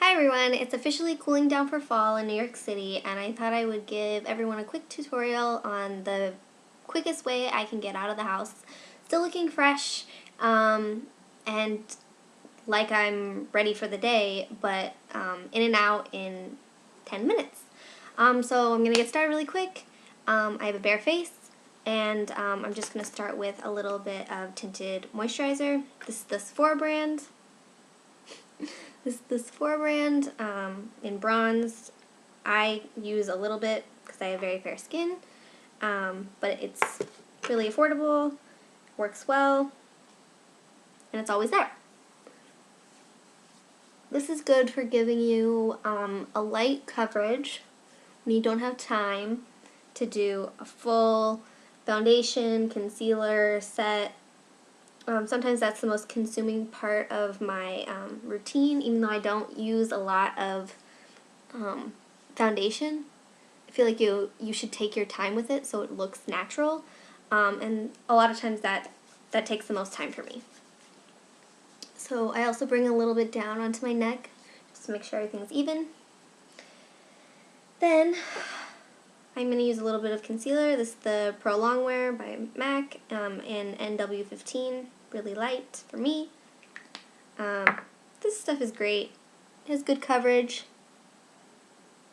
Hi everyone, it's officially cooling down for fall in New York City, and I thought I would give everyone a quick tutorial on the quickest way I can get out of the house still looking fresh and like I'm ready for the day, but in and out in 10 minutes. So I'm going to get started really quick. I have a bare face, and I'm just going to start with a little bit of tinted moisturizer. This is the Sephora brand. This is the Sephora brand in bronze. I use a little bit because I have very fair skin, but it's really affordable, works well, and it's always there. This is good for giving you a light coverage when you don't have time to do a full foundation, concealer set. Sometimes that's the most consuming part of my routine, even though I don't use a lot of foundation. I feel like you should take your time with it so it looks natural, and a lot of times that takes the most time for me. So I also bring a little bit down onto my neck just to make sure everything's even. Then I'm going to use a little bit of concealer. This is the Pro Longwear by MAC in NW15, really light for me. This stuff is great. It has good coverage.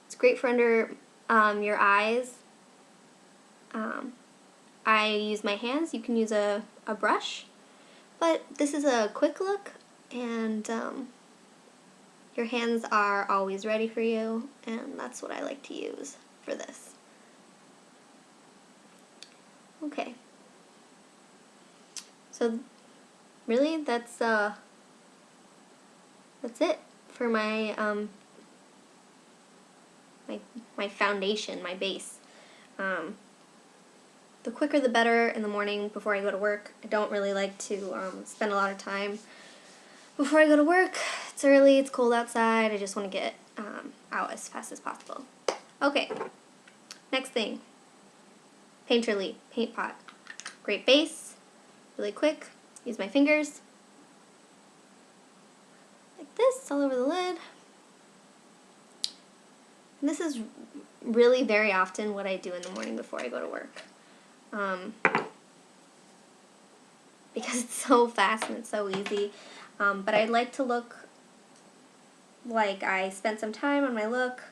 It's great for under your eyes. I use my hands. You can use a brush, but this is a quick look, and your hands are always ready for you, and that's what I like to use for this. Okay. So really, that's it for my my foundation, my base. The quicker the better in the morning before I go to work. I don't really like to spend a lot of time before I go to work. It's early, it's cold outside, I just want to get out as fast as possible. Okay, next thing. Painterly paint pot. Great base, really quick. Use my fingers. Like this, all over the lid. And this is really very often what I do in the morning before I go to work. Because it's so fast and it's so easy. But I'd like to look like I spent some time on my look.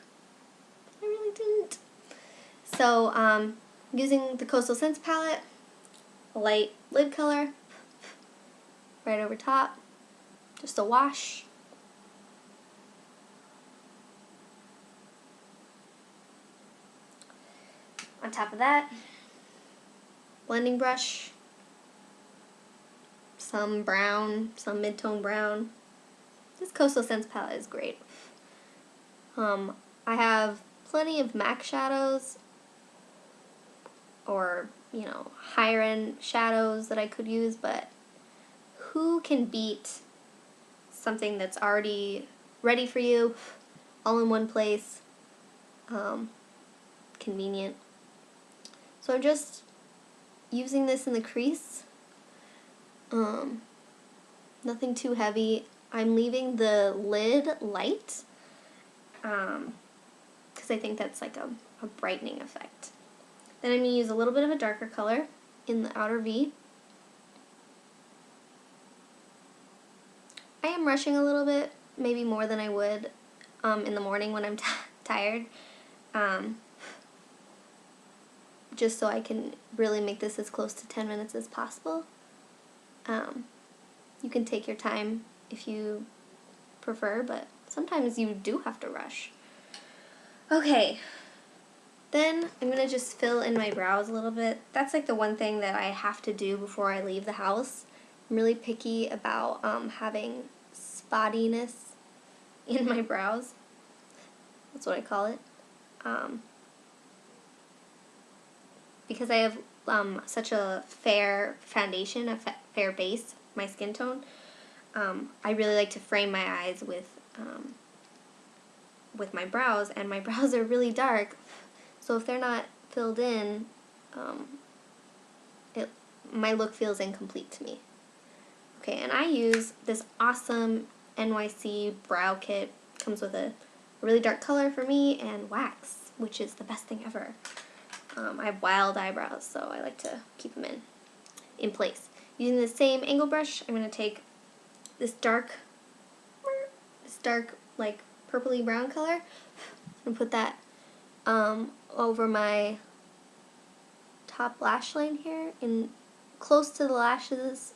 I really didn't. So, using the Coastal Scents palette, a light lid color, right over top, just a wash. On top of that, blending brush, some brown, some mid-tone brown. This Coastal Scents palette is great. I have plenty of MAC shadows, or, higher end shadows that I could use, but who can beat something that's already ready for you, all in one place, convenient. So I'm just using this in the crease. Nothing too heavy. I'm leaving the lid light because I think that's like a brightening effect. Then I'm going to use a little bit of a darker color in the outer V. I am rushing a little bit, maybe more than I would in the morning when I'm tired, just so I can really make this as close to 10 minutes as possible. You can take your time if you prefer, but sometimes you do have to rush. Okay, then I'm going to just fill in my brows a little bit. That's like the one thing that I have to do before I leave the house. I'm really picky about having spottiness in my brows. That's what I call it. Because I have such a fair foundation, a fair base, my skin tone, I really like to frame my eyes with my brows, and my brows are really dark, so if they're not filled in, my look feels incomplete to me. Okay, and I use this awesome NYC brow kit comes with a really dark color for me and wax, which is the best thing ever. I have wild eyebrows, so I like to keep them in place. Using the same angle brush, I'm going to take this dark like purpley brown color and put that over my top lash line here, in close to the lashes,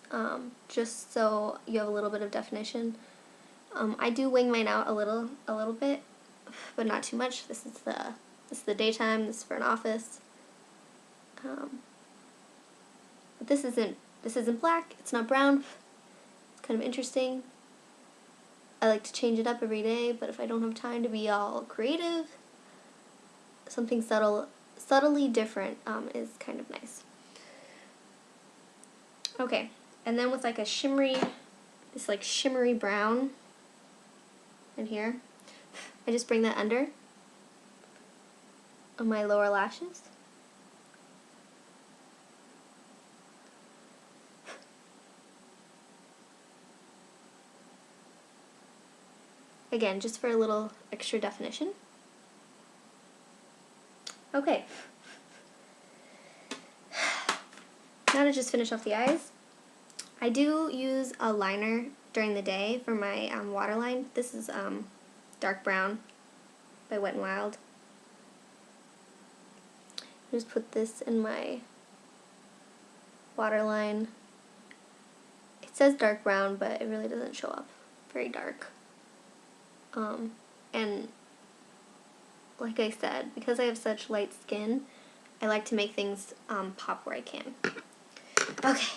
just so you have a little bit of definition. I do wing mine out a little bit, but not too much. This is the daytime. This is for an office. But this isn't black. It's not brown. It's kind of interesting. I like to change it up every day, but if I don't have time to be all creative, something subtly different is kind of nice. Okay, and then with like a shimmery brown in here, I just bring that under on my lower lashes. Again, just for a little extra definition. Okay. Now to just finish off the eyes. I do use a liner during the day for my waterline. This is dark brown by Wet n Wild. Just put this in my waterline. It says dark brown, but it really doesn't show up very dark. And like I said, because I have such light skin, I like to make things pop where I can. Okay,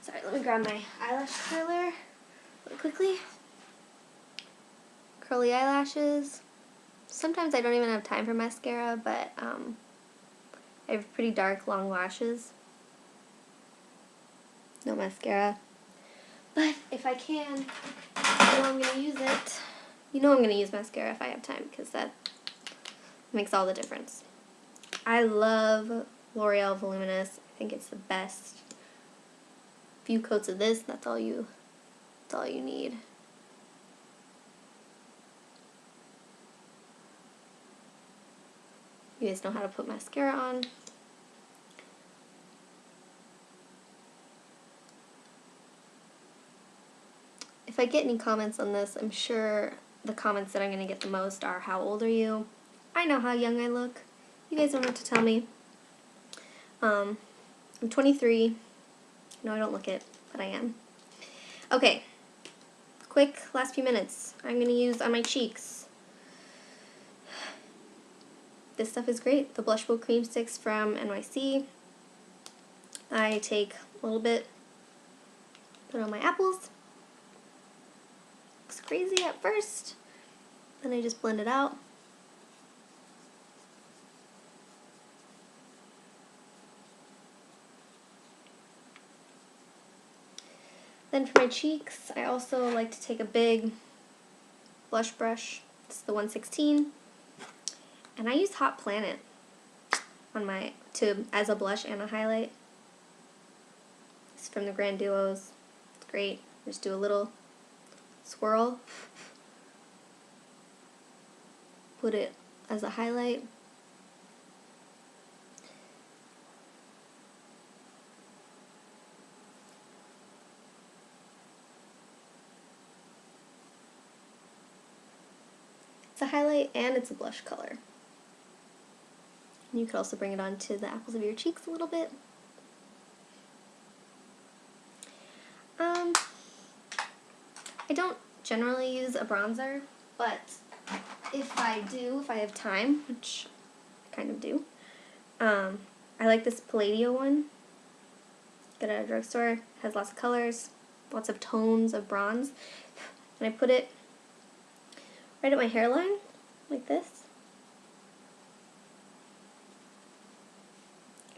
sorry, let me grab my eyelash curler really quickly. Curly eyelashes. Sometimes I don't even have time for mascara, but I have pretty dark, long lashes. No mascara. But if I can, you know I'm going to use it. You know I'm going to use mascara if I have time, because that makes all the difference. I love L'Oreal Voluminous. I think it's the best. A few coats of this, that's all you need. You guys know how to put mascara on. If I get any comments on this, I'm sure the comments that I'm going to get the most are, how old are you? I know how young I look. You guys don't have to tell me. I'm 23. No, I don't look it, but I am. Okay, quick last few minutes. I'm going to use on my cheeks. This stuff is great. The Blush Bowl Cream Sticks from NYC. I take a little bit, put on my apples. Looks crazy at first. Then I just blend it out. Then for my cheeks, I also like to take a big blush brush. This is the 116. And I use Hot Planet on my as a blush and a highlight. It's from the Grand Duos. It's great. Just do a little swirl. Put it as a highlight. It's a highlight and it's a blush color. And you could also bring it onto the apples of your cheeks a little bit. I don't generally use a bronzer, but if I have time, which I kind of do, I like this Palladio one. Get it at a drugstore. Has lots of colors, lots of tones of bronze. And I put it right at my hairline, like this.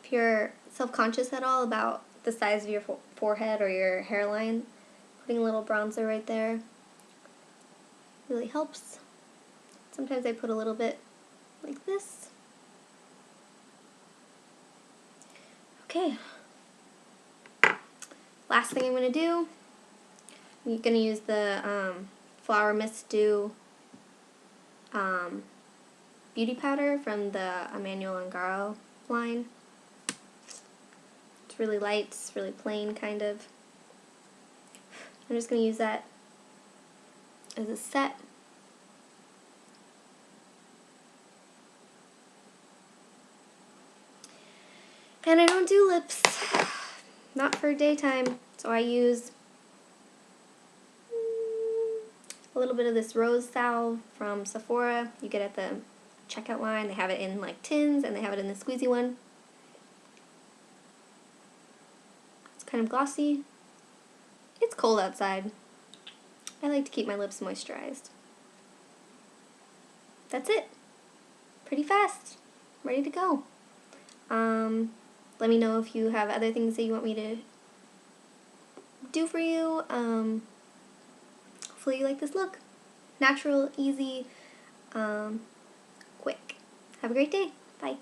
If you're self-conscious at all about the size of your forehead or your hairline, putting a little bronzer right there really helps. Sometimes I put a little bit like this. Okay. Last thing I'm going to do, I'm going to use the Flower Mist Dew beauty powder from the Emmanuel and Garo line. It's really light, it's really plain kind of. I'm just going to use that as a set. And I don't do lips, not for daytime, so I use a little bit of this rose salve from Sephora. You get at the checkout line. They have it in like tins and they have it in the squeezy one. It's kind of glossy. It's cold outside. I like to keep my lips moisturized. That's it. Pretty fast. Ready to go. Let me know if you have other things that you want me to do for you. Hopefully you like this look. Natural, easy, quick. Have a great day. Bye.